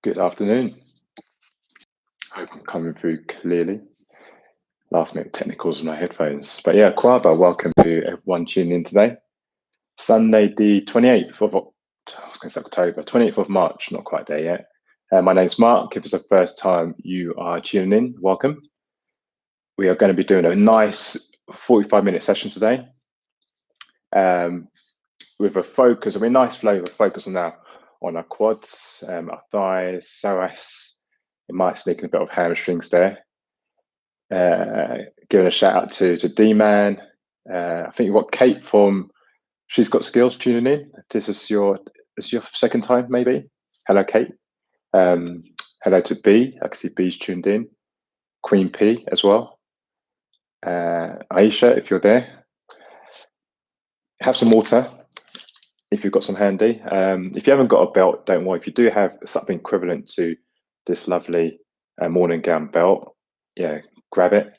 Good afternoon. Hope I'm coming through clearly. Last minute technicals with my headphones. But yeah, Akwaaba, welcome to everyone tuning in today. Sunday, the 28th of October, 28th of March, not quite there yet. My name's Mark. If it's the first time you are tuning in, welcome. We are going to be doing a nice 45-minute session today with a focus, nice flow with a focus on our quads, our thighs, psoas. It might sneak in a bit of hamstrings there. Giving a shout out to D-Man. I think you've got Kate from She's Got Skills tuning in. This is your second time, maybe. Hello, Kate. Hello to B. I can see B's tuned in. Queen P as well. Aisha, if you're there. Have some water if you've got some handy. If you haven't got a belt, don't worry. If you do have something equivalent to this lovely morning gown belt, yeah, grab it.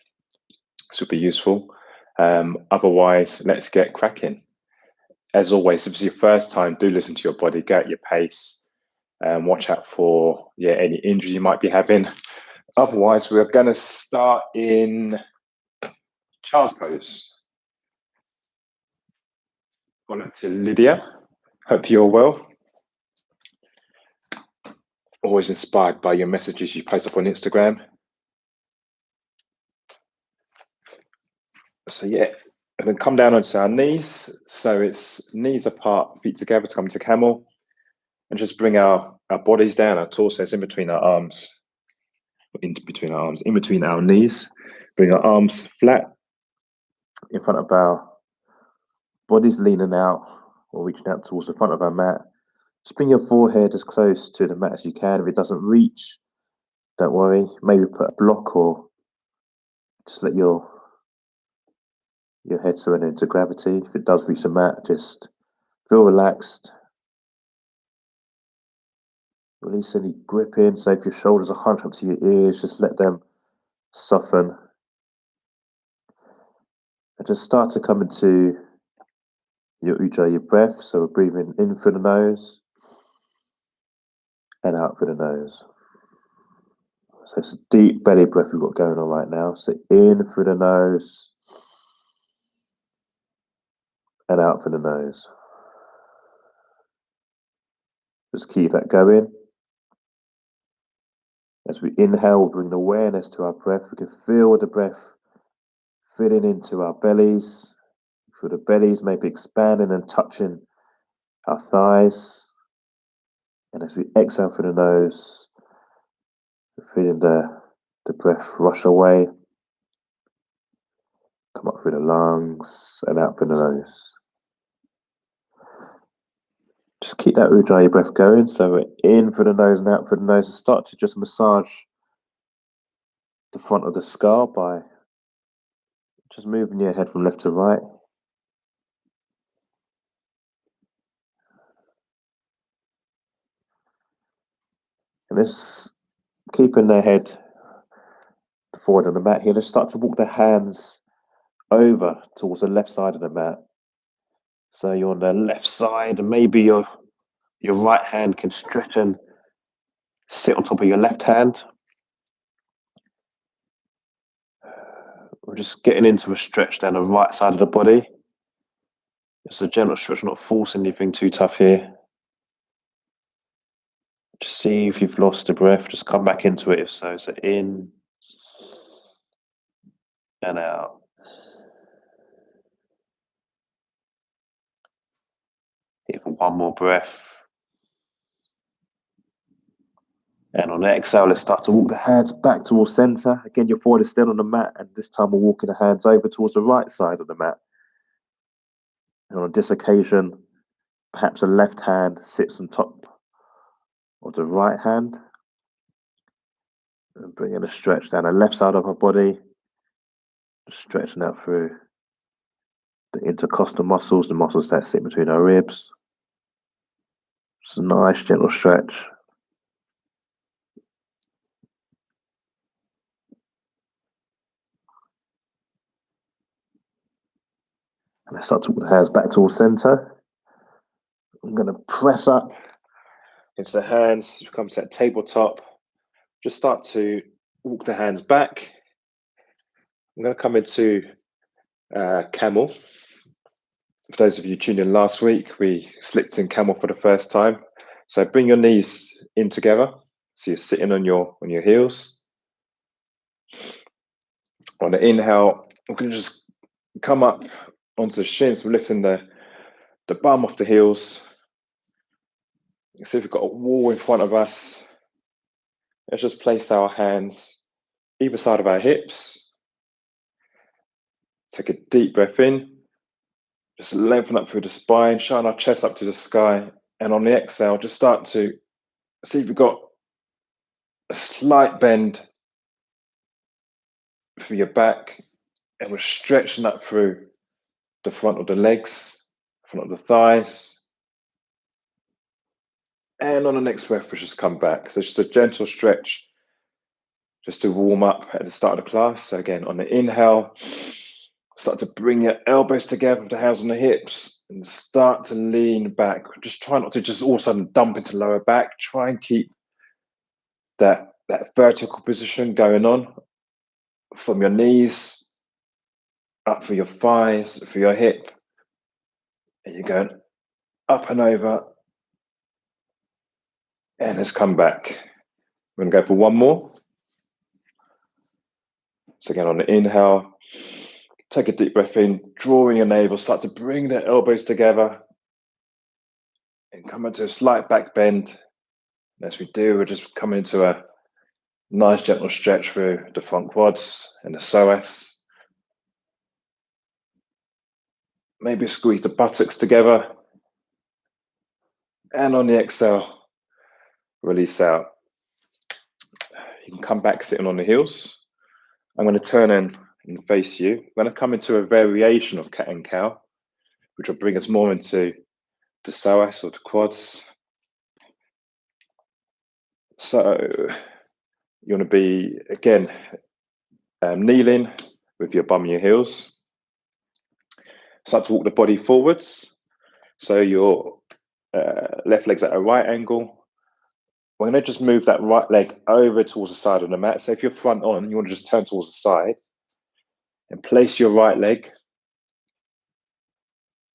This will be useful. Otherwise, let's get cracking. As always, if it's your first time, do listen to your body, go at your pace, watch out for any injury you might be having. Otherwise, we're going to start in child's pose. On to Lydia. Hope you're well. Always inspired by your messages you post up on Instagram. So yeah, and then come down onto our knees. So it's knees apart, feet together to come to camel. And just bring our bodies down, our torsos in between our arms, in between our knees. Bring our arms flat in front of our bodies, leaning out or reaching out towards the front of our mat. Just bring your forehead as close to the mat as you can. If it doesn't reach, don't worry. Maybe put a block or just let your head surrender into gravity. If it does reach the mat, just feel relaxed. Release any gripping. So if your shoulders are hunched up to your ears, just let them soften. And just start to come into your ujjayi, your breath. So we're breathing in through the nose and out through the nose. So it's a deep belly breath we've got going on right now. So in through the nose and out through the nose. Just keep that going. As we inhale, we bring awareness to our breath. We can feel the breath filling into our bellies. Feel the bellies maybe expanding and touching our thighs. And as we exhale through the nose, we're feeling the breath rush away. Come up through the lungs and out through the nose. Just keep that ujjayi breath going. So we're in through the nose and out through the nose. And start to just massage the front of the skull by just moving your head from left to right. And this, keeping their head forward on the mat here, let's start to walk the hands over towards the left side of the mat. So you're on the left side, and maybe your right hand can stretch and sit on top of your left hand. We're just getting into a stretch down the right side of the body. It's a gentle stretch, not forcing anything too tough here. Just see if you've lost the breath, just come back into it if so. So in and out. Here for one more breath. And on the exhale, let's start to walk the hands back towards center. Again, your forehead is still on the mat, and this time we're walking the hands over towards the right side of the mat. And on this occasion, perhaps the left hand sits on top of the right hand. And bringing a stretch down the left side of our body, stretching out through the intercostal muscles, the muscles that sit between our ribs. Just a nice gentle stretch. And I start to walk the hands back towards center. I'm going to press up into the hands, come to that tabletop. Just start to walk the hands back. I'm going to come into camel. For those of you tuned in last week, we slipped in camel for the first time. So bring your knees in together. So you're sitting on your heels. On the inhale, I'm going to just come up onto the shins, so lifting the bum off the heels. See if we've got a wall in front of us. Let's just place our hands either side of our hips. Take a deep breath in. Just lengthen up through the spine, shine our chest up to the sky. And on the exhale, just start to see if we've got a slight bend for your back. And we're stretching up through the front of the legs, front of the thighs. And on the next breath, we just come back. So just a gentle stretch just to warm up at the start of the class. So again, on the inhale, start to bring your elbows together with the hands on the hips and start to lean back. Just try not to just all of a sudden dump into lower back. Try and keep that vertical position going on from your knees up for your thighs, for your hip. And you're going up and over. And let's come back. We're going to go for one more. So again, on the inhale, take a deep breath in, draw in your navel, start to bring the elbows together and come into a slight back bend. And as we do, we're just coming into a nice gentle stretch through the front quads and the psoas. Maybe squeeze the buttocks together. And on the exhale, release out. You can come back sitting on the heels. I'm going to turn in and face you. I'm going to come into a variation of cat and cow, which will bring us more into the psoas or the quads. So you want to be, again, kneeling with your bum and your heels. Start to walk the body forwards. So your left leg's at a right angle. We're going to just move that right leg over towards the side of the mat. So if you're front on, you want to just turn towards the side and place your right leg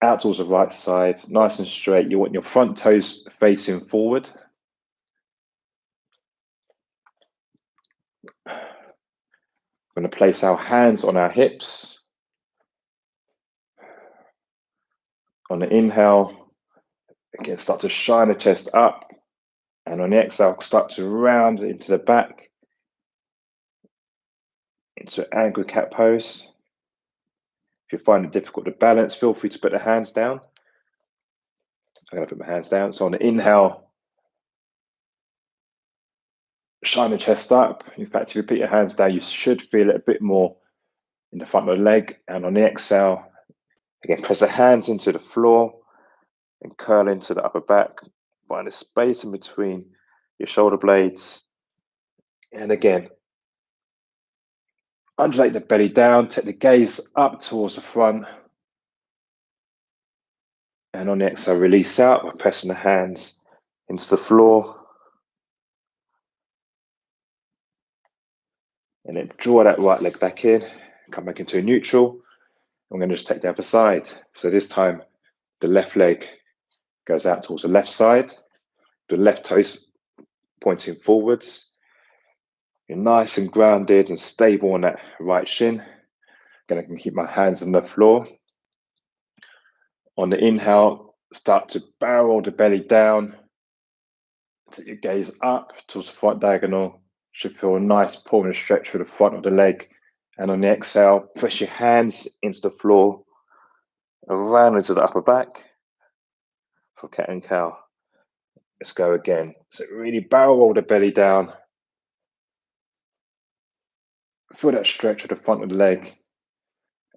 out towards the right side, nice and straight. You want your front toes facing forward. We're going to place our hands on our hips. On the inhale, again, start to shine the chest up. And on the exhale, start to round into the back, into an angry cat pose. If you find it difficult to balance, feel free to put the hands down. I'm going to put my hands down. So on the inhale, shine the chest up. In fact, if you put your hands down, you should feel it a bit more in the front of the leg. And on the exhale, again, press the hands into the floor and curl into the upper back. Find a space in between your shoulder blades. And again, undulate the belly down, take the gaze up towards the front. And on the exhale, release out by pressing the hands into the floor. And then draw that right leg back in, come back into a neutral. I'm going to just take the other side. So this time, the left leg goes out towards the left side, the left toes pointing forwards. You're nice and grounded and stable on that right shin. Again, I can keep my hands on the floor. On the inhale, start to barrel the belly down. Take your gaze up towards the front diagonal. Should feel a nice pull and stretch through the front of the leg. And on the exhale, press your hands into the floor, around into the upper back for cat and cow. Let's go again. So really barrel roll the belly down. Feel that stretch at the front of the leg.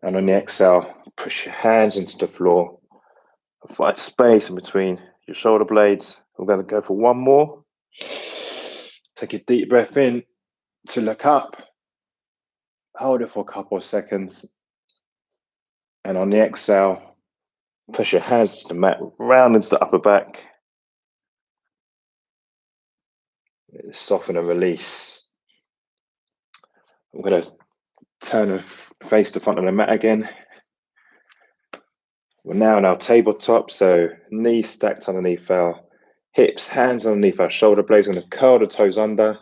And on the exhale, push your hands into the floor. Find space in between your shoulder blades. We're going to go for one more. Take a deep breath in to look up. Hold it for a couple of seconds. And on the exhale, push your hands to the mat, round into the upper back. Soften and release. I'm going to turn and face the front of the mat again. We're now in our tabletop, so knees stacked underneath our hips, hands underneath our shoulder blades. I'm going to curl the toes under.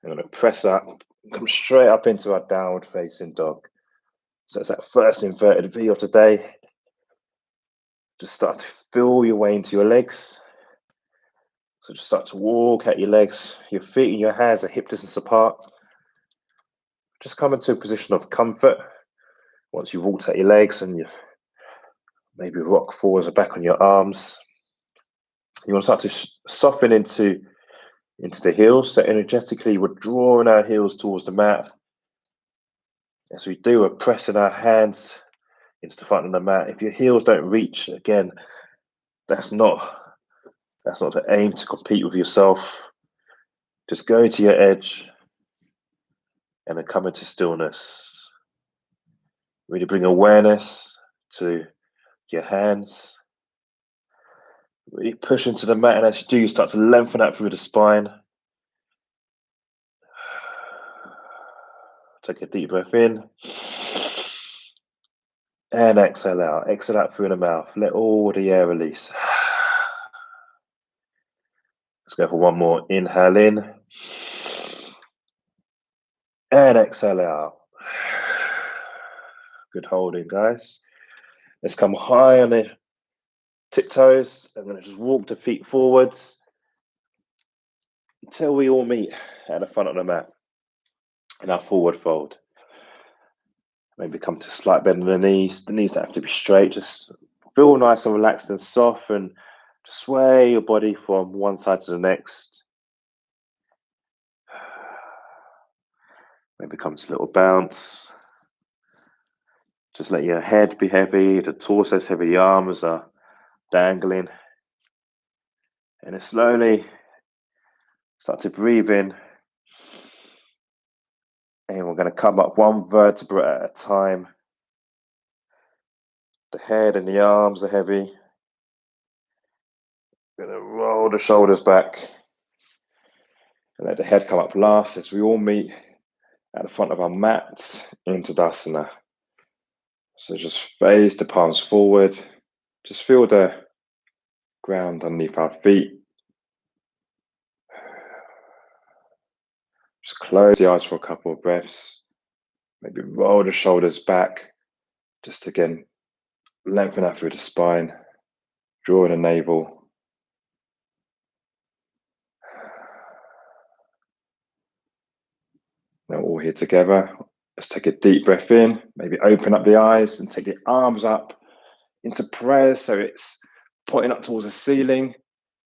I'm going to press up, come straight up into our downward facing dog. So it's that first inverted V of the day. Just start to feel your way into your legs. So just start to walk at your legs. Your feet and your hands are hip distance apart. Just come into a position of comfort. Once you've walked at your legs and you maybe rock forwards and back on your arms, you want to start to soften into the heels. So energetically, we're drawing our heels towards the mat. As we do, we're pressing our hands into the front of the mat. If your heels don't reach, again, that's not the aim to compete with yourself. Just go to your edge and then come into stillness. Really bring awareness to your hands. Really push into the mat, and as you do, you start to lengthen out through the spine. Take a deep breath in. And exhale out. Exhale out through the mouth. Let all the air release. Let's go for one more. Inhale in. And exhale out. Good holding, guys. Let's come high on the tiptoes. I'm going to just walk the feet forwards until we all meet at the front of the mat in our forward fold. Maybe come to slight bend in the knees. The knees don't have to be straight. Just feel nice and relaxed and soft, and just sway your body from one side to the next. Maybe come to a little bounce. Just let your head be heavy, the torso is heavy, the arms are dangling. And then slowly start to breathe in. And we're going to come up one vertebra at a time. The head and the arms are heavy. We're going to roll the shoulders back. And let the head come up last as we all meet at the front of our mat into Tadasana. So just face the palms forward. Just feel the ground underneath our feet. Just close the eyes for a couple of breaths. Maybe roll the shoulders back. Just again, lengthen out through the spine. Draw in the navel. Now all here together. Let's take a deep breath in. Maybe open up the eyes and take the arms up into prayer. So it's pointing up towards the ceiling.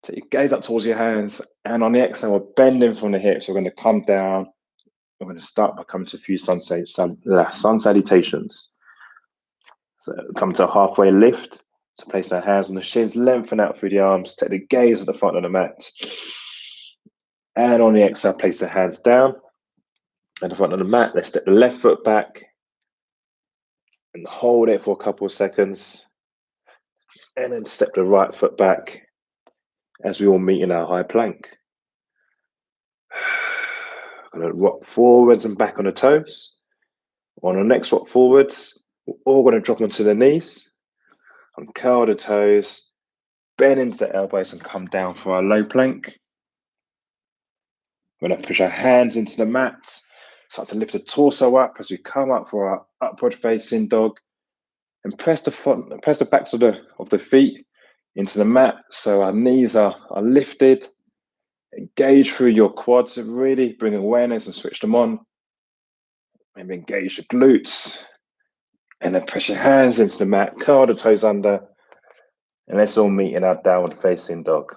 Take your gaze up towards your hands. And on the exhale, we're bending from the hips. We're going to come down. We're going to start by coming to a few sun salutations. So come to a halfway lift. So place our hands on the shins, lengthen out through the arms. Take the gaze at the front of the mat. And on the exhale, place the hands down at the front of the mat. Let's step the left foot back and hold it for a couple of seconds. And then step the right foot back as we all meet in our high plank. I'm going to rock forwards and back on the toes. On the next rock forwards, we're all going to drop onto the knees and curl the toes, bend into the elbows and come down for our low plank. We're going to push our hands into the mat, start to lift the torso up as we come up for our upward facing dog, and press the backs of the feet into the mat so our knees are lifted. Engage through your quads and really bring awareness and switch them on. Maybe engage the glutes and then press your hands into the mat, curl the toes under, and let's all meet in our downward facing dog.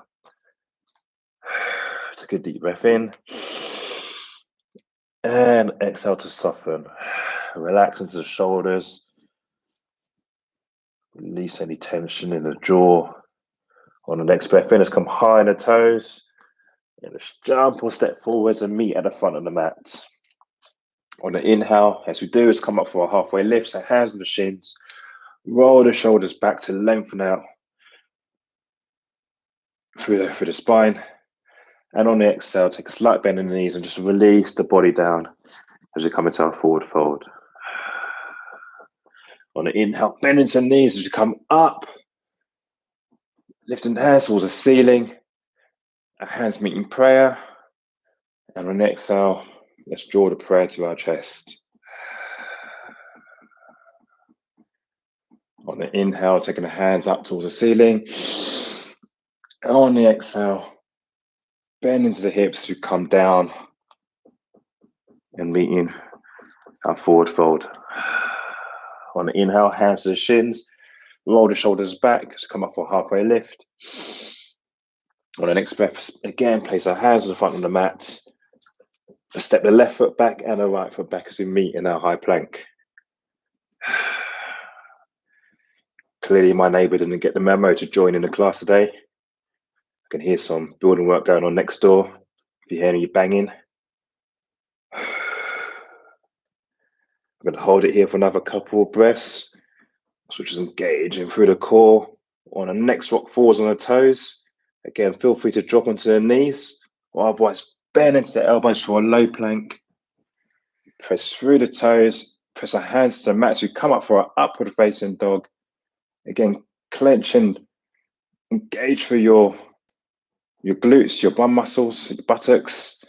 Take a deep breath in and exhale to soften. Relax into the shoulders. Release any tension in the jaw. On the next breath in, let's come high on the toes. And let's jump or step forwards and meet at the front of the mat. On the inhale, as we do, let's come up for a halfway lift. So hands on the shins. Roll the shoulders back to lengthen out through the spine. And on the exhale, take a slight bend in the knees and just release the body down as you come into our forward fold. On the inhale, bend into the knees as you come up, lifting the hands towards the ceiling, our hands meeting prayer. And on the exhale, let's draw the prayer to our chest. On the inhale, taking the hands up towards the ceiling. And on the exhale, bend into the hips to come down and meeting our forward fold. On the inhale, hands to the shins, roll the shoulders back, just come up for a halfway lift. On the next breath, again, place our hands on the front of the mat. Step the left foot back and the right foot back as we meet in our high plank. Clearly, my neighbour didn't get the memo to join in the class today. I can hear some building work going on next door. If you hear any banging, I'm going to hold it here for another couple of breaths, which is engaging through the core. On the next rock forwards on the toes. Again, feel free to drop onto the knees, or otherwise bend into the elbows for a low plank. Press through the toes, press our hands to the mat as we come up for our upward facing dog. Again, clench and engage through your glutes, your bum muscles, your buttocks.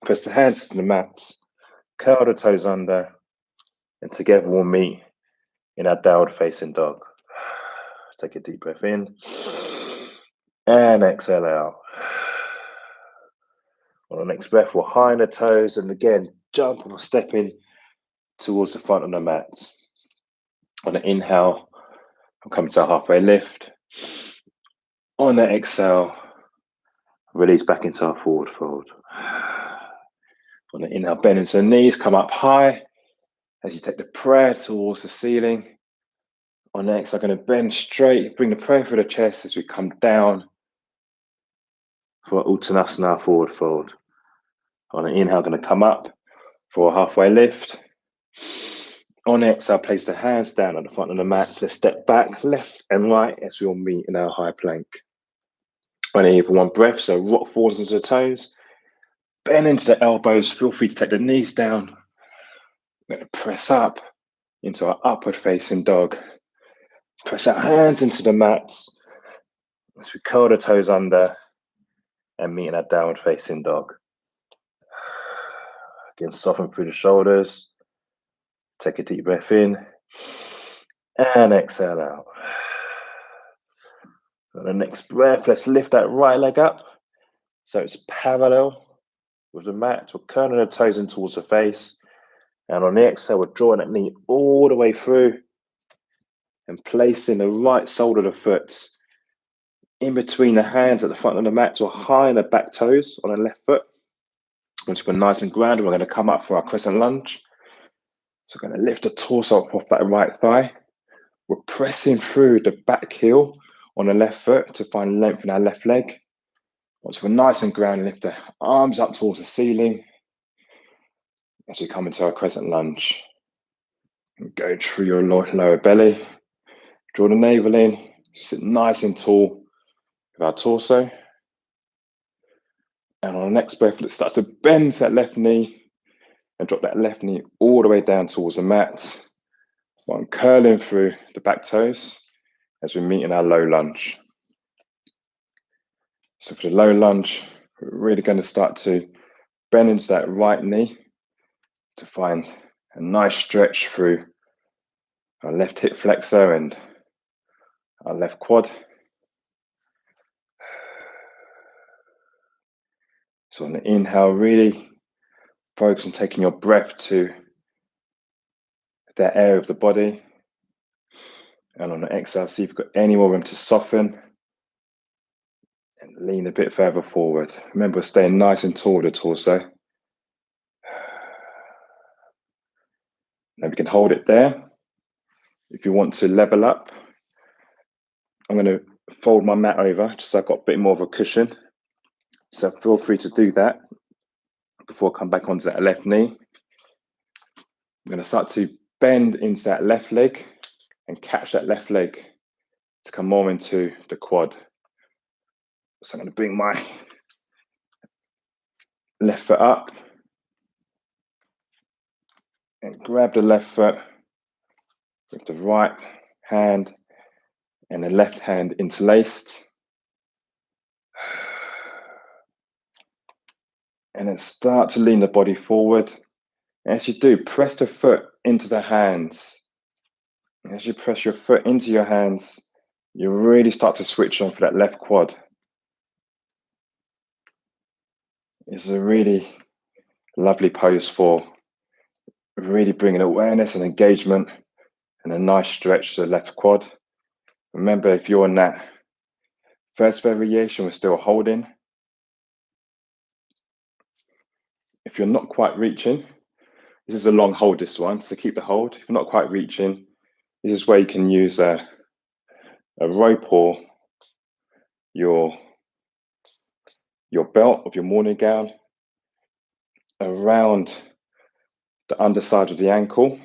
Press the hands to the mat, curl the toes under, and together we'll meet in our downward facing dog. Take a deep breath in and exhale out. On the next breath, we'll high on the toes and again jump or step in towards the front of the mat. On the inhale, we'll come to a halfway lift. On the exhale, release back into our forward fold. On the inhale, bend into the knees, come up high as you take the prayer towards the ceiling. On the exhale, I'm going to bend straight, bring the prayer through the chest as we come down for Uttanasana, forward fold. On the inhale, going to come up for a halfway lift. On the exhale, place the hands down at the front of the mat. Let's step back, left and right as we all meet in our high plank. On here for one breath, so rock forwards into the toes. Bend into the elbows. Feel free to take the knees down. We're going to press up into our upward facing dog. Press our hands into the mats as we curl the toes under and meet in our downward facing dog. Again, soften through the shoulders. Take a deep breath in and exhale out. On the next breath, let's lift that right leg up so it's parallel with the mat. We're curling the toes in towards the face. And on the exhale, we're drawing that knee all the way through and placing the right sole of the foot in between the hands at the front of the mat or high on the back toes on the left foot. Once we're nice and grounded, we're going to come up for our crescent lunge. So we're going to lift the torso up off that right thigh. We're pressing through the back heel on the left foot to find length in our left leg. Once we're nice and grounded, lift the arms up towards the ceiling as we come into our crescent lunge. Go through your lower belly. Draw the navel in. Sit nice and tall with our torso. And on the next breath, let's start to bend that left knee and drop that left knee all the way down towards the mat. While I'm curling through the back toes as we meet in our low lunge. So for the low lunge, we're really going to start to bend into that right knee to find a nice stretch through our left hip flexor and our left quad. So on the inhale, really focus on taking your breath to that area of the body. And on the exhale, see if you've got any more room to soften and lean a bit further forward. Remember, staying nice and tall with the torso. Now we can hold it there. If you want to level up, I'm going to fold my mat over just so I've got a bit more of a cushion. So feel free to do that before I come back onto that left knee. I'm going to start to bend into that left leg and catch that left leg to come more into the quad. So I'm going to bring my left foot up and grab the left foot with the right hand and the left hand interlaced. And then start to lean the body forward. As you do, press the foot into the hands. As you press your foot into your hands, you really start to switch on for that left quad. It's a really lovely pose for really bringing awareness and engagement and a nice stretch to the left quad. Remember, if you're in that first variation, we're still holding. If you're not quite reaching, this is a long hold, this one, so keep the hold. If you're not quite reaching, this is where you can use a rope or your belt of your morning gown around the underside of the ankle.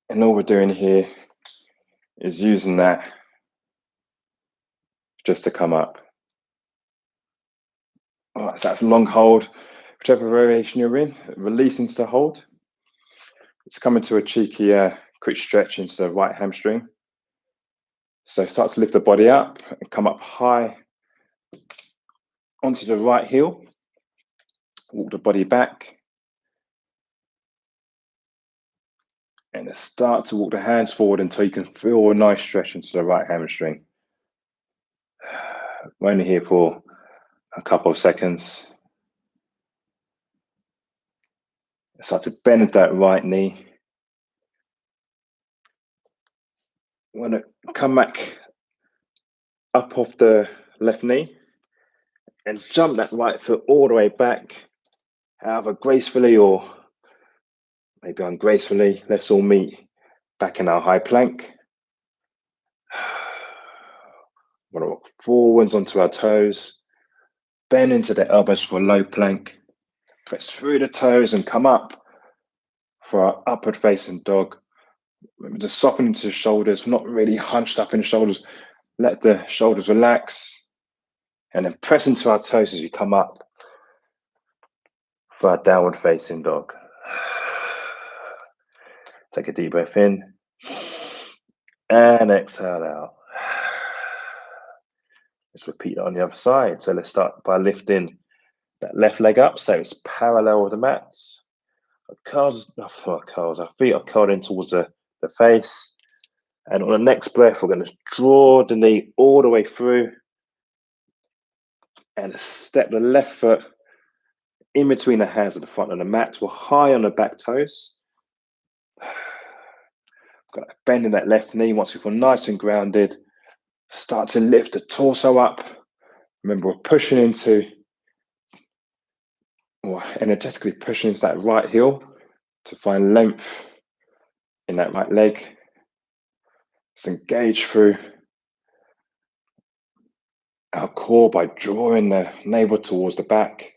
And all we're doing here is using that just to come up. All right, so that's a long hold, whichever variation you're in, releasing to the hold. It's coming to a cheeky quick stretch into the right hamstring. So start to lift the body up and come up high onto the right heel. Walk the body back. And then start to walk the hands forward until you can feel a nice stretch into the right hamstring. We're only here for a couple of seconds. Start to bend that right knee. Want to come back up off the left knee and jump that right foot all the way back, either gracefully or maybe ungracefully. Let's all meet back in our high plank. Want to walk forwards onto our toes, bend into the elbows for a low plank, press through the toes and come up for our upward facing dog. Remember to soften into the shoulders, not really hunched up in the shoulders. Let the shoulders relax and then press into our toes as you come up for our downward facing dog. Take a deep breath in and exhale out. Let's repeat that on the other side. So let's start by lifting that left leg up so it's parallel with the mat. Our feet are curled in towards the face. And on the next breath, we're going to draw the knee all the way through and step the left foot in between the hands at the front of the mat. We're high on the back toes. Got to bend in that left knee. Once we feel nice and grounded, start to lift the torso up. Remember, we're pushing into, or energetically pushing into that right heel to find length in that right leg. Let's engage through our core by drawing the navel towards the back.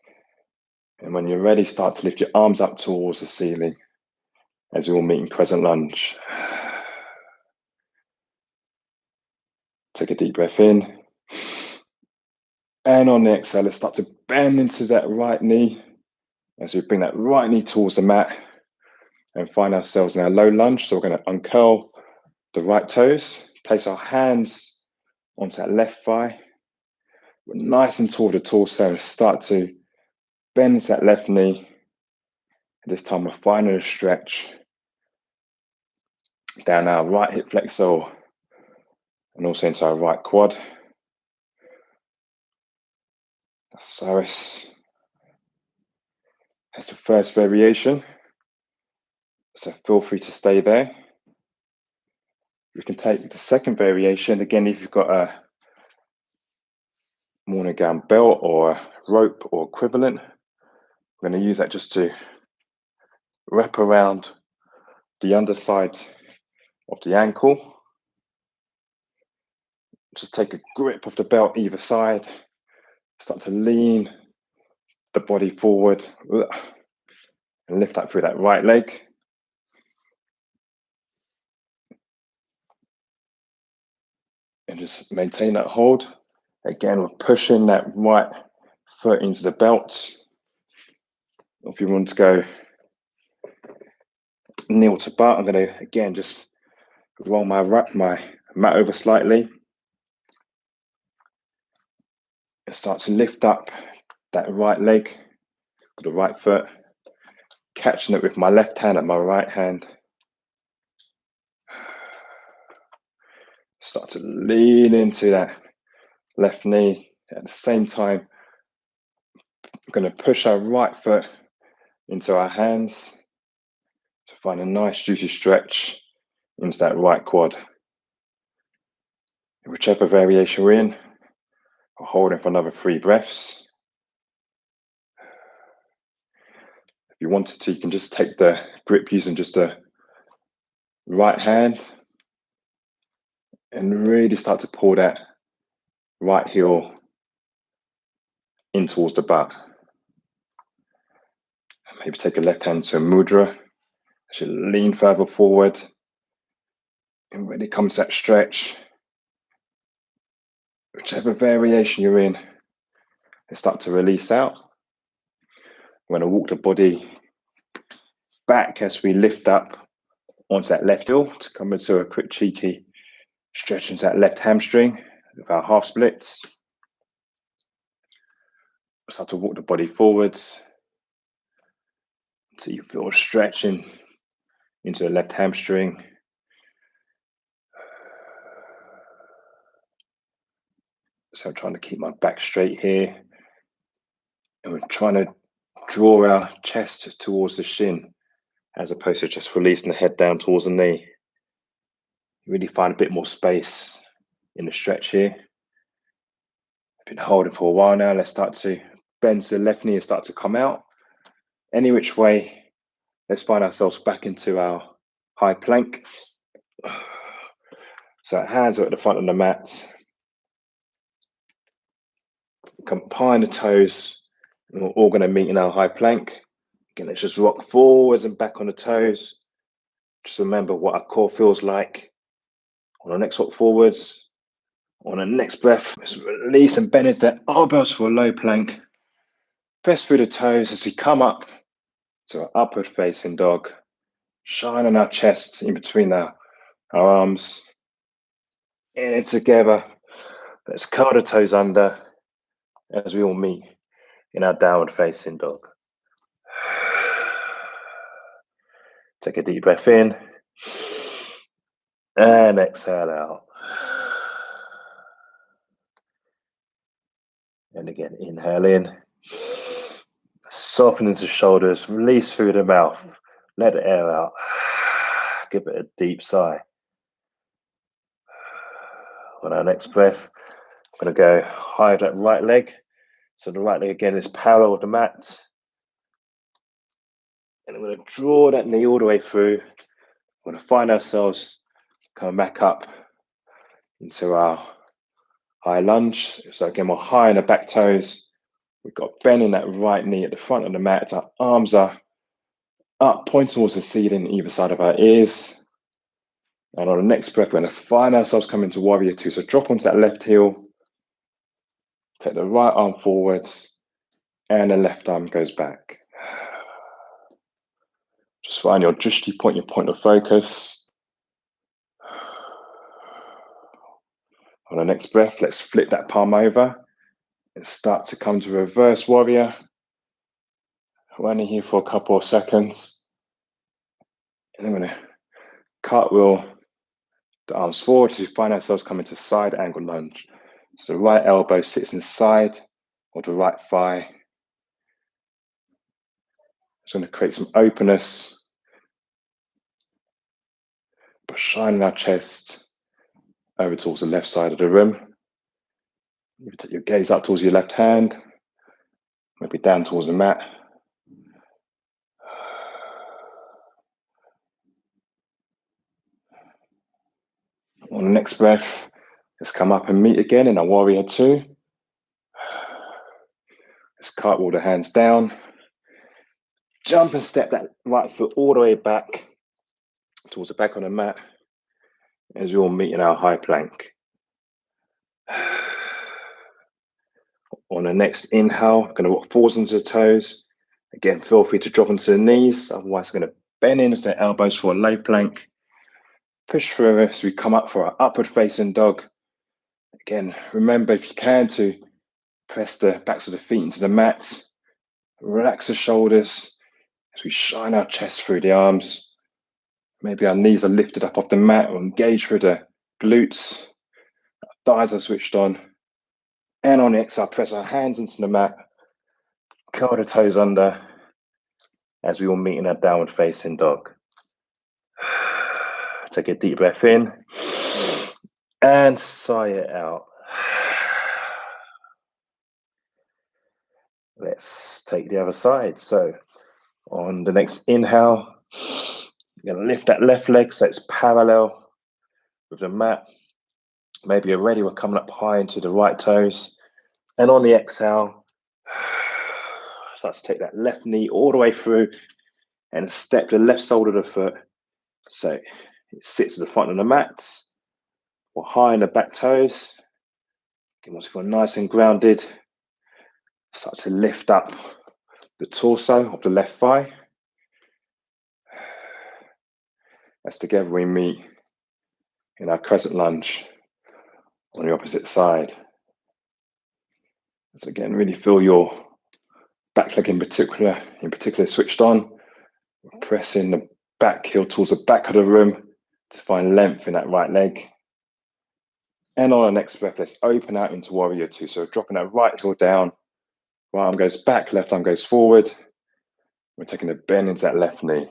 And when you're ready, start to lift your arms up towards the ceiling as we all meet in crescent lunge. Take a deep breath in. And on the exhale, let's start to bend into that right knee as we bring that right knee towards the mat and find ourselves in our low lunge. So we're going to uncurl the right toes, place our hands onto that left thigh. We're nice and toward the torso and start to bend into that left knee. And this time we're finding a stretch down our right hip flexor and also into our right quad. So that's the first variation. So feel free to stay there. We can take the second variation. Again, if you've got a morning gown belt or a rope or equivalent, we're going to use that just to wrap around the underside of the ankle. Just take a grip of the belt either side. Start to lean the body forward and lift up through that right leg. And just maintain that hold. Again, we're pushing that right foot into the belt. If you want to go kneel to butt, I'm going to again just roll my mat over slightly and start to lift up that right leg with the right foot, catching it with my left hand and my right hand. Start to lean into that left knee. At the same time, we're going to push our right foot into our hands to find a nice juicy stretch into that right quad. Whichever variation we're in, we're holding for another 3 breaths. If you wanted to, you can just take the grip using just the right hand and really start to pull that right heel in towards the butt. Maybe take a left hand to a mudra. Actually lean further forward and really come to that stretch. Whichever variation you're in, and start to release out. We're going to walk the body back as we lift up onto that left heel to come into a quick cheeky stretch into that left hamstring with our half splits. Start to walk the body forwards so you feel a stretching into the left hamstring. So I'm trying to keep my back straight here. And we're trying to draw our chest towards the shin as opposed to just releasing the head down towards the knee. Really find a bit more space in the stretch here. I've been holding for a while now. Let's start to bend to the left knee and start to come out. Any which way, let's find ourselves back into our high plank. So our hands are at the front of the mat. Combine the toes, and we're all going to meet in our high plank. Again, let's just rock forwards and back on the toes. Just remember what our core feels like. On the next rock forwards, on the next breath, let's release and bend into the elbows for a low plank. Press through the toes as we come up to our upward facing dog. Shining our chest in between our arms. In it together. Let's curl the toes under as we all meet in our downward facing dog. Take a deep breath in and exhale out. And again, inhale in. Soften into the shoulders, release through the mouth. Let the air out. Give it a deep sigh. On our next breath, I'm going to go high that right leg. So the right leg again is parallel with the mat. And I'm going to draw that knee all the way through. We're going to find ourselves coming back up into our high lunge. So again, we're high on the back toes. We've got bending that right knee at the front of the mat. Our arms are up, pointing towards the ceiling, either side of our ears. And on the next breath, we're going to find ourselves coming to warrior 2. So drop onto that left heel. Take the right arm forwards. And the left arm goes back. Just find your drishti point, your point of focus. On the next breath, let's flip that palm over and start to come to reverse warrior. We're only here for a couple of seconds. And I'm going to cartwheel the arms forward to find ourselves coming to side angle lunge. So the right elbow sits inside of the right thigh. Just going to create some openness, but shining our chest over towards the left side of the room. You take your gaze up towards your left hand, maybe down towards the mat. On the next breath, let's come up and meet again in our warrior 2. Let's cartwheel the hands down. Jump and step that right foot all the way back towards the back on the mat as we all meet in our high plank. On the next inhale, I'm going to walk forwards onto the toes. Again, feel free to drop onto the knees. Otherwise, I'm going to bend into the elbows for a low plank. Push through as we come up for our upward facing dog. Again, remember if you can to press the backs of the feet into the mat. Relax the shoulders as we shine our chest through the arms. Maybe our knees are lifted up off the mat or engaged through the glutes. Our thighs are switched on. And on the exhale, press our hands into the mat. Curl the toes under as we all meet in our downward facing dog. Take a deep breath in and sigh it out. Let's take the other side. So on the next inhale, you're going to lift that left leg so it's parallel with the mat. Maybe you're ready, we're coming up high into the right toes. And on the exhale, start to take that left knee all the way through and step the left sole of the foot. So it sits at the front of the mat or high in the back toes. Again, once you feel nice and grounded, start to lift up the torso of the left thigh. As together we meet in our crescent lunge on the opposite side. So again, really feel your back leg in particular switched on. Pressing the back heel towards the back of the room to find length in that right leg. And on our next breath, let's open out into warrior two. So dropping that right heel down, right arm goes back, left arm goes forward. We're taking a bend into that left knee.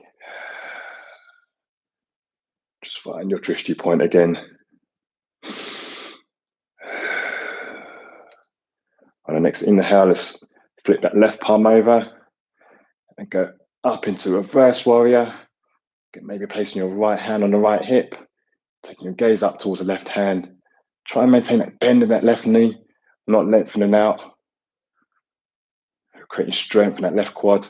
Just find your drishti point again. On the next inhale, let's flip that left palm over and go up into reverse warrior. Maybe placing your right hand on the right hip, taking your gaze up towards the left hand. Try and maintain that bend in that left knee, not lengthening out. Creating strength in that left quad.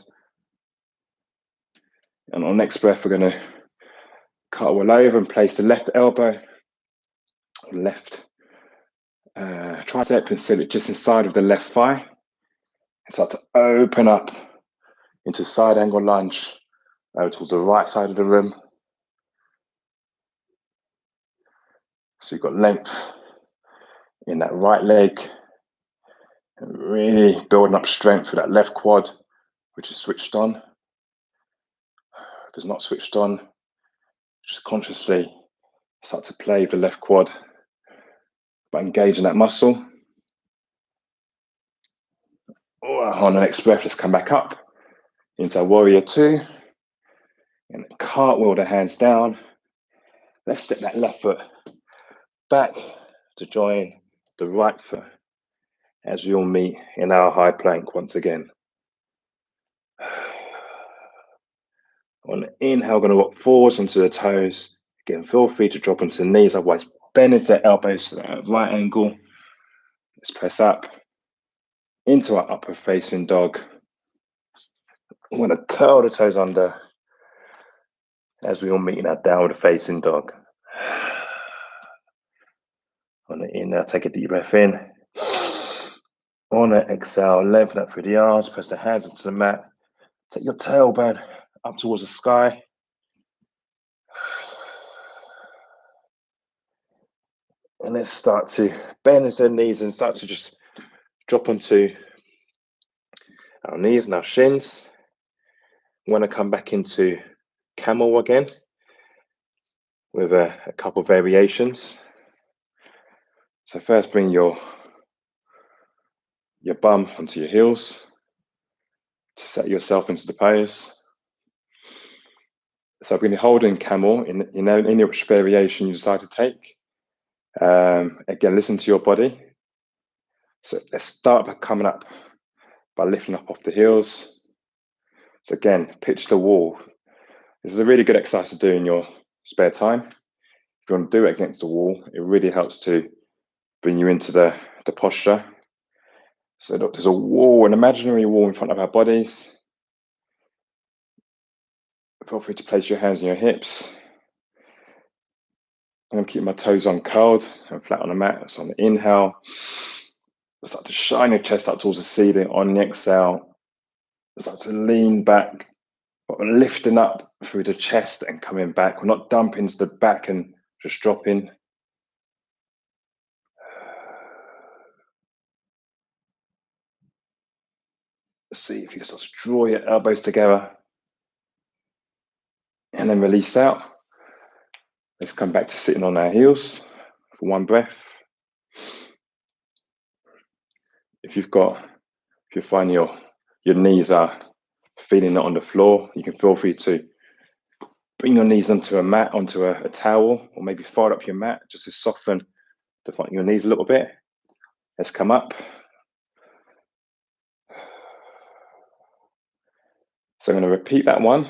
And on the next breath, we're going to cartwheel over and place the left elbow, left tricep, and sit it just inside of the left thigh. And start to open up into side angle lunge over towards the right side of the room. So you've got length in that right leg. And really building up strength for that left quad, which is switched on. If it's not switched on, just consciously start to play with the left quad by engaging that muscle. On the next breath, let's come back up into our warrior two. And cartwheel the hands down. Let's step that left foot back to join the right foot as we all meet in our high plank once again. On the inhale, going to walk forwards onto the toes. Again, feel free to drop onto the knees, otherwise bend into the elbows to that right angle. Let's press up into our upward facing dog. I'm going to curl the toes under as we all meet in that downward facing dog. On the inhale, take a deep breath in. On the exhale, lengthen up through the arms, press the hands into the mat. Take your tailbone up towards the sky. And let's start to bend into the knees and start to just drop onto our knees and our shins. We want to come back into camel again with a couple of variations. So first bring your bum onto your heels to set yourself into the pose. So I'm going to hold in camel in any which variation you decide to take. Again, listen to your body. So let's start by coming up by lifting up off the heels. So again, pitch the wall. This is a really good exercise to do in your spare time. If you want to do it against the wall, it really helps to bring you into the posture. So look, there's a wall, an imaginary wall in front of our bodies. Feel free to place your hands on your hips. I'm going to keep my toes uncurled and flat on the mat. So on the inhale, Start to shine your chest up towards the ceiling. On the exhale, start to lean back, lifting up through the chest and coming back. We're not dumping to the back and just dropping. See if you can start to draw your elbows together and then release out. Let's come back to sitting on our heels for one breath. If you find your knees are feeling it on the floor, you can feel free to bring your knees onto a mat, onto a towel, or maybe fold up your mat just to soften the front of your knees a little bit. Let's come up. So I'm going to repeat that one,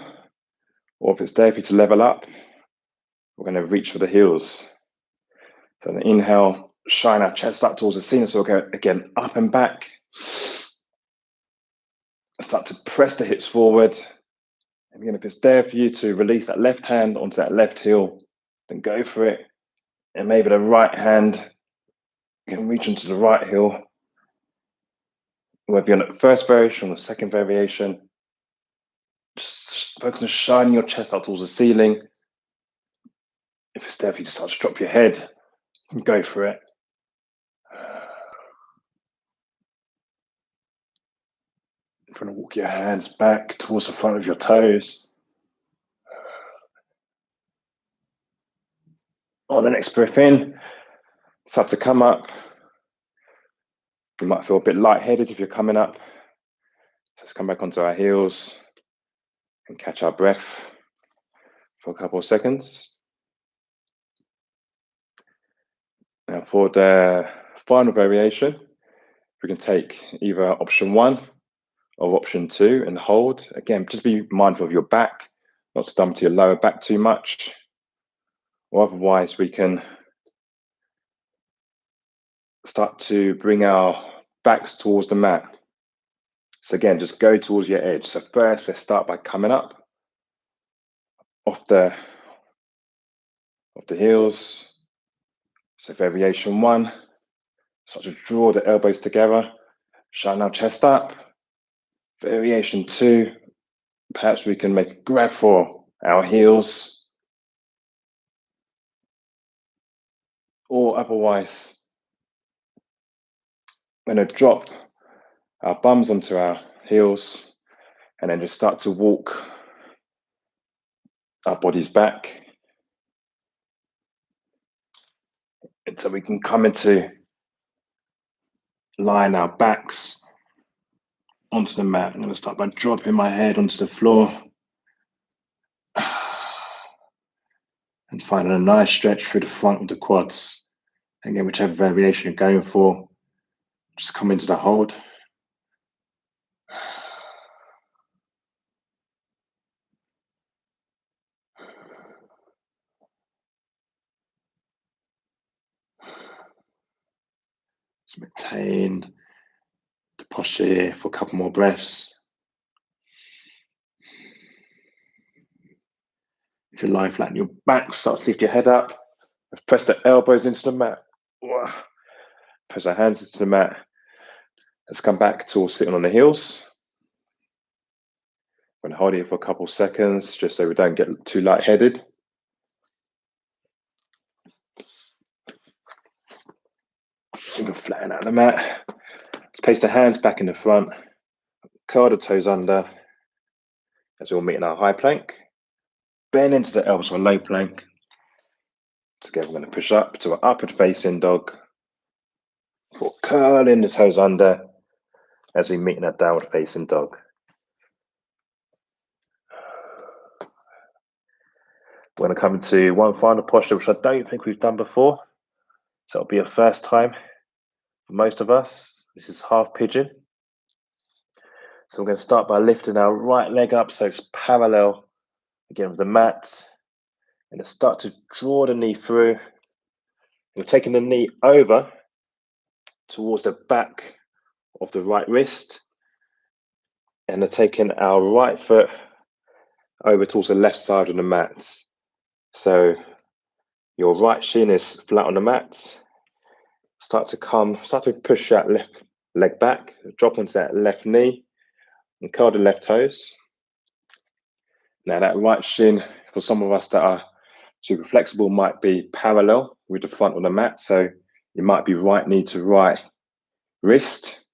or if it's there for you to level up, we're going to reach for the heels. So on the inhale, shine our chest up towards the ceiling. So we'll go again up and back. Start to press the hips forward. And again, if it's there for you to release that left hand onto that left heel, then go for it. And maybe the right hand, you can reach into the right heel. Whether you're on the first variation or the second variation, just focus on shining your chest out towards the ceiling. If it's there for you to start to drop your head, go for it. You're going to walk your hands back towards the front of your toes. On the next breath in, start to come up. You might feel a bit lightheaded if you're coming up. Let's come back onto our heels and catch our breath for a couple of seconds. Now for the final variation, we can take either option 1 or option 2 and hold. Again, just be mindful of your back, not to dump to your lower back too much. Or otherwise, we can start to bring our backs towards the mat. So again, just go towards your edge. So first, let's start by coming up off the heels. So variation 1, start to draw the elbows together, shine our chest up. Variation 2, perhaps we can make a grab for our heels. Or otherwise, we're going to drop our bums onto our heels and then just start to walk our bodies back until we can come into line our backs onto the mat. I'm going to start by dropping my head onto the floor and finding a nice stretch through the front of the quads. Again, whichever variation you're going for, just come into the hold. Just maintain the posture here for a couple more breaths. If you're lying flat on your back, start to lift your head up. Press the elbows into the mat. Press our hands into the mat. Let's come back to sitting on the heels. I'm going to hold it for a couple seconds, just so we don't get too lightheaded. You can flatten out the mat. Place the hands back in the front. Curl the toes under as we'll meet in our high plank. Bend into the elbows for a low plank. Together we're going to push up to an upward facing dog. For curling the toes under as we meet in a downward facing dog. We're going to come into one final posture, which I don't think we've done before. So it'll be a first time for most of us. This is half pigeon. So we're going to start by lifting our right leg up so it's parallel again with the mat. And let's start to draw the knee through. We're taking the knee over towards the back of the right wrist. And we're taking our right foot over towards the left side of the mat. So your right shin is flat on the mat. Start to push that left leg back, drop onto that left knee, and curl the left toes. Now that right shin, for some of us that are super flexible, might be parallel with the front of the mat. So it might be right knee to right wrist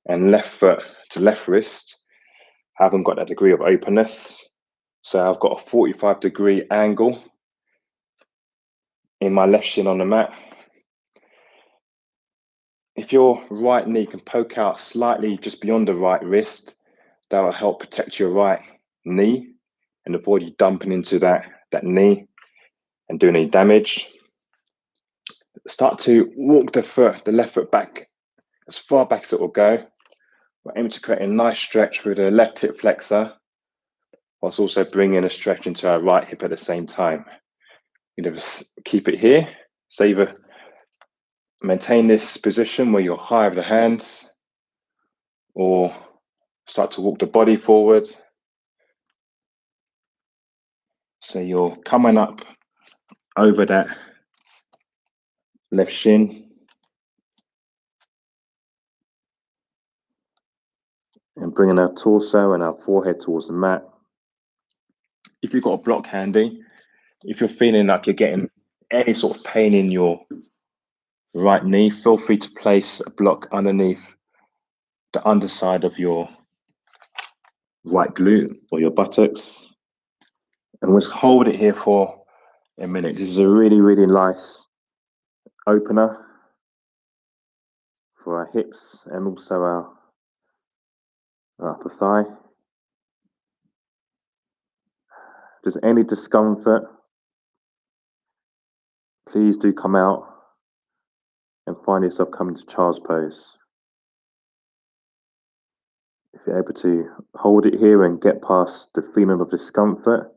and left foot to left wrist. I haven't got that degree of openness. So I've got a 45-degree angle in my left shin on the mat. If your right knee can poke out slightly just beyond the right wrist, that will help protect your right knee and avoid you dumping into that knee and doing any damage. Start to walk the left foot back as far back as it will go. We're aiming to create a nice stretch through the left hip flexor, whilst also bringing a stretch into our right hip at the same time. You never keep it here. So either maintain this position where you're high over the hands, or start to walk the body forward. So you're coming up over that left shin and bringing our torso and our forehead towards the mat. If you've got a block handy, if you're feeling like you're getting any sort of pain in your right knee, feel free to place a block underneath the underside of your right glute or your buttocks. And we'll just hold it here for a minute. This is a really, really nice opener for our hips and also our upper thigh. If there's any discomfort, please do come out and find yourself coming to child's pose. If you're able to hold it here and get past the feeling of discomfort,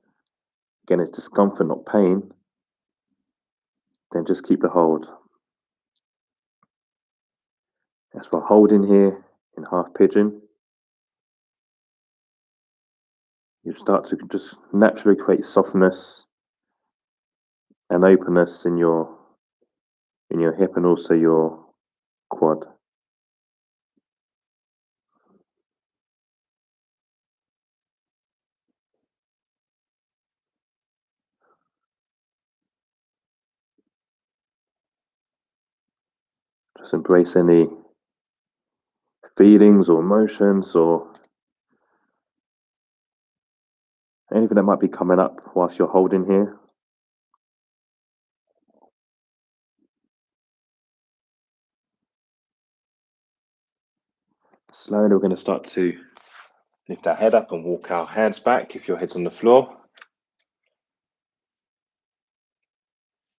again, it's discomfort, not pain, then just keep the hold. As we're holding here in half pigeon, you start to just naturally create softness and openness in your hip and also your quad. Just embrace any feelings or emotions or anything that might be coming up whilst you're holding here. Slowly we're going to start to lift our head up and walk our hands back if your head's on the floor.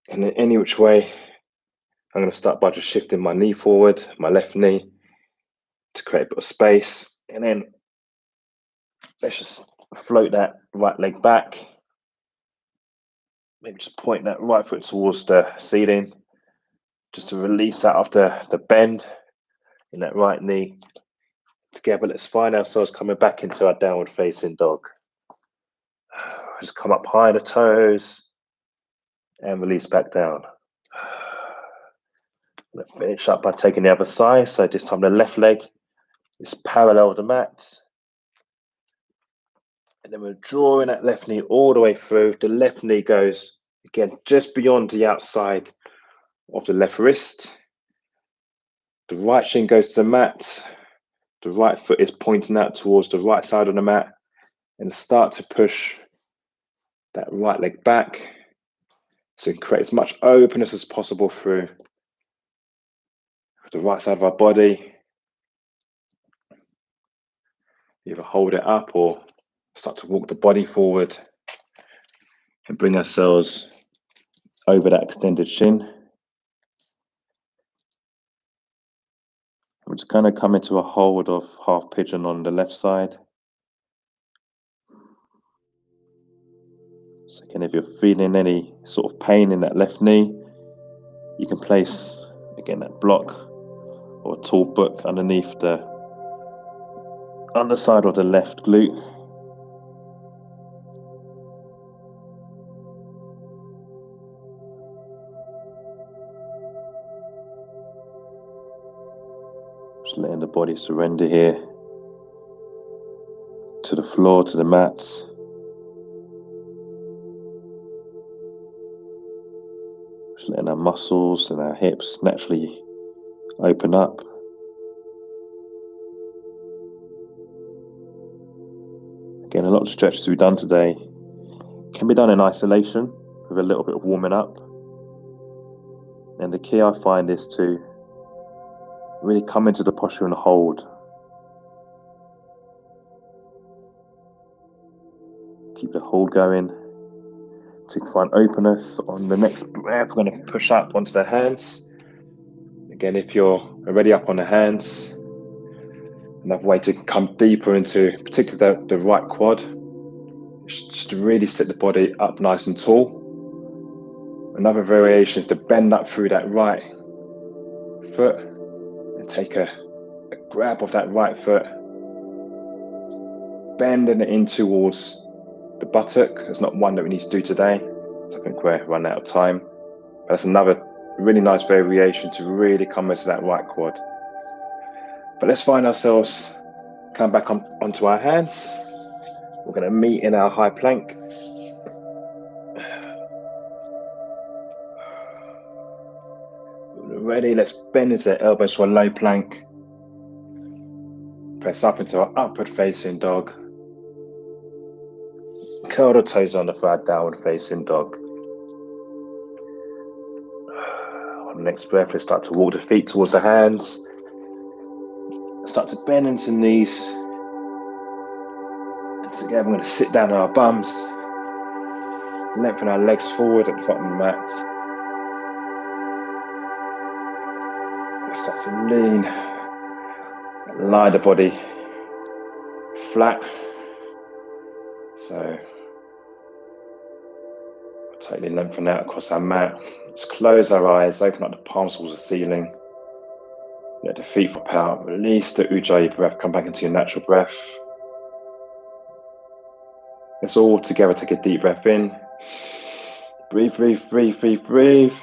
And in any which way, I'm going to start by just shifting my knee forward, my left knee, to create a bit of space. And then let's just float that right leg back. Maybe just point that right foot towards the ceiling, just to release that after the bend in that right knee. Together, let's find ourselves coming back into our downward facing dog. Just come up high on the toes and release back down. Let's finish up by taking the other side. So this time the left leg is parallel with the mat. And then we're drawing that left knee all the way through. The left knee goes, again, just beyond the outside of the left wrist. The right shin goes to the mat. The right foot is pointing out towards the right side of the mat. And start to push that right leg back. So create as much openness as possible through the right side of our body. Either hold it up or start to walk the body forward and bring ourselves over that extended shin. I'm just going to come into a hold of half pigeon on the left side. So again, if you're feeling any sort of pain in that left knee, you can place, again, that block or a tall book underneath the underside of the left glute. Just letting the body surrender here to the floor, to the mat. Just letting our muscles and our hips naturally open up. Again, a lot of stretches we've done today can be done in isolation with a little bit of warming up. And the key I find is to really come into the posture and hold. Keep the hold going. To find openness. On the next breath, we're going to push up onto the hands. Again, if you're already up on the hands, another way to come deeper into particularly the right quad, just to really sit the body up nice and tall. Another variation is to bend up through that right foot and take a grab of that right foot, bending it in towards the buttock. There's not one that we need to do today, so I think we're running out of time. But that's another really nice variation to really come into that right quad. But let's find ourselves come back onto our hands. We're going to meet in our high plank. Ready, let's bend into the elbows for a low plank. Press up into our upward facing dog. Curl the toes under for our downward facing dog. On the next breath, let's start to walk the feet towards the hands. Start to bend into the knees. And together we're going to sit down on our bums. Lengthen our legs forward at the front of the mat. Let's start to lean. Lie the body flat. So totally lengthen out across our mat. Let's close our eyes, open up the palms towards the ceiling. Let the feet flop out. Release the Ujjayi breath. Come back into your natural breath. Let's all together take a deep breath in. Breathe, breathe, breathe, breathe, breathe.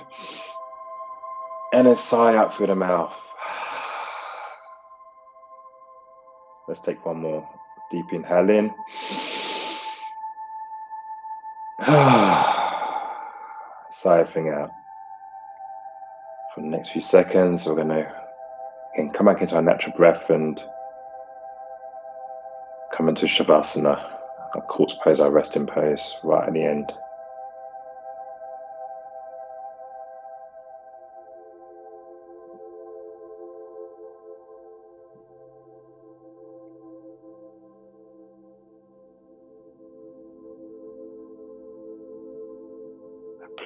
And then sigh out through the mouth. Let's take one more deep inhale in. Sigh everything out. For the next few seconds, we're going to again come back into our natural breath and come into Shavasana, our corpse pose, our resting pose, right at the end.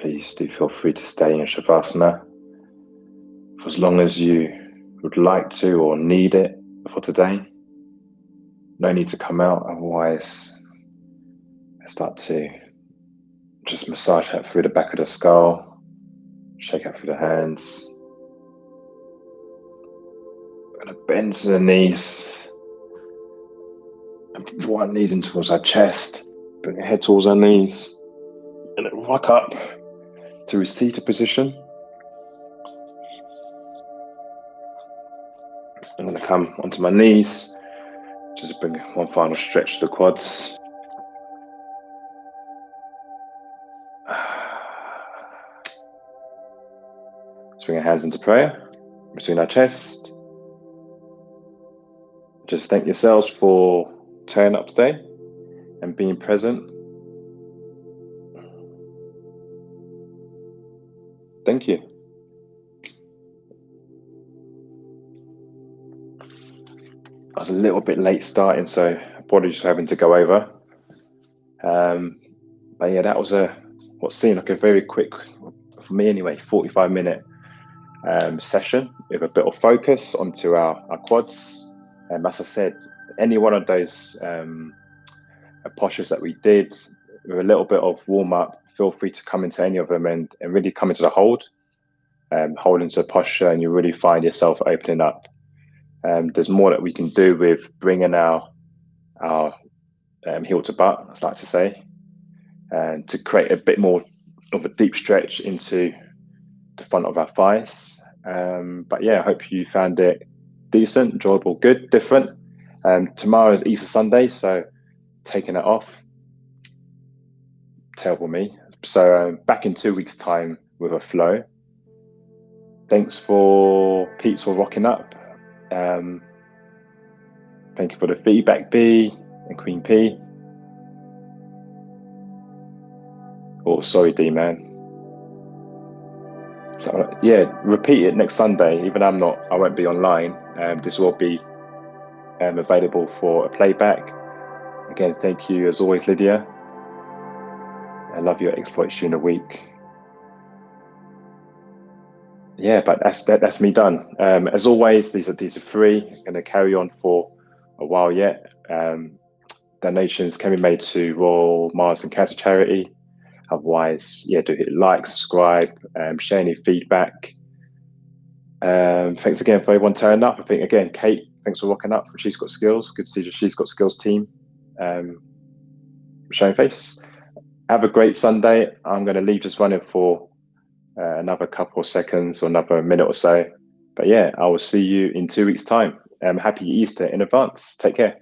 Please do feel free to stay in Shavasana for as long as you would like to or need it for today. No need to come out, otherwise start to just massage out through the back of the skull, shake out through the hands. We're going to bend to the knees and draw our knees in towards our chest, bring our head towards our knees, and then rock up to a seated position. I'm going to come onto my knees, just bring one final stretch to the quads. Let's bring our hands into prayer between our chest. Just thank yourselves for turning up today and being present. Thank you. I was a little bit late starting, so apologies for having to go over. But yeah, that was what seemed like a very quick, for me anyway, 45-minute session with a bit of focus onto our quads. As I said, any one of those postures that we did with a little bit of warm up, feel free to come into any of them and really come into the hold into the posture, and you really find yourself opening up. There's more that we can do with bringing our heel to butt, I'd like to say, and to create a bit more of a deep stretch into the front of our thighs. But yeah, I hope you found it decent, enjoyable, good, different. Tomorrow is Easter Sunday, so taking it off. Terrible me. So back in 2 weeks' time with a flow. Thanks for Pete's for rocking up. Thank you for the feedback, B and Queen P. Oh, sorry, D man. So yeah, repeat it next Sunday. Even I won't be online. This will be available for a playback. Again, thank you as always, Lydia. I love your exploits during the week. Yeah, but that's me done. As always, these are free. I'm going to carry on for a while yet. Donations can be made to Royal Mars and Cancer Charity. Otherwise, yeah, do hit like, subscribe, share any feedback. Thanks again for everyone turning up. I think again, Kate, thanks for rocking up. She's Got Skills. Good to see the She's Got Skills team showing face. Have a great Sunday. I'm going to leave this running for another couple of seconds or another minute or so. But yeah, I will see you in 2 weeks' time. Happy Easter in advance. Take care.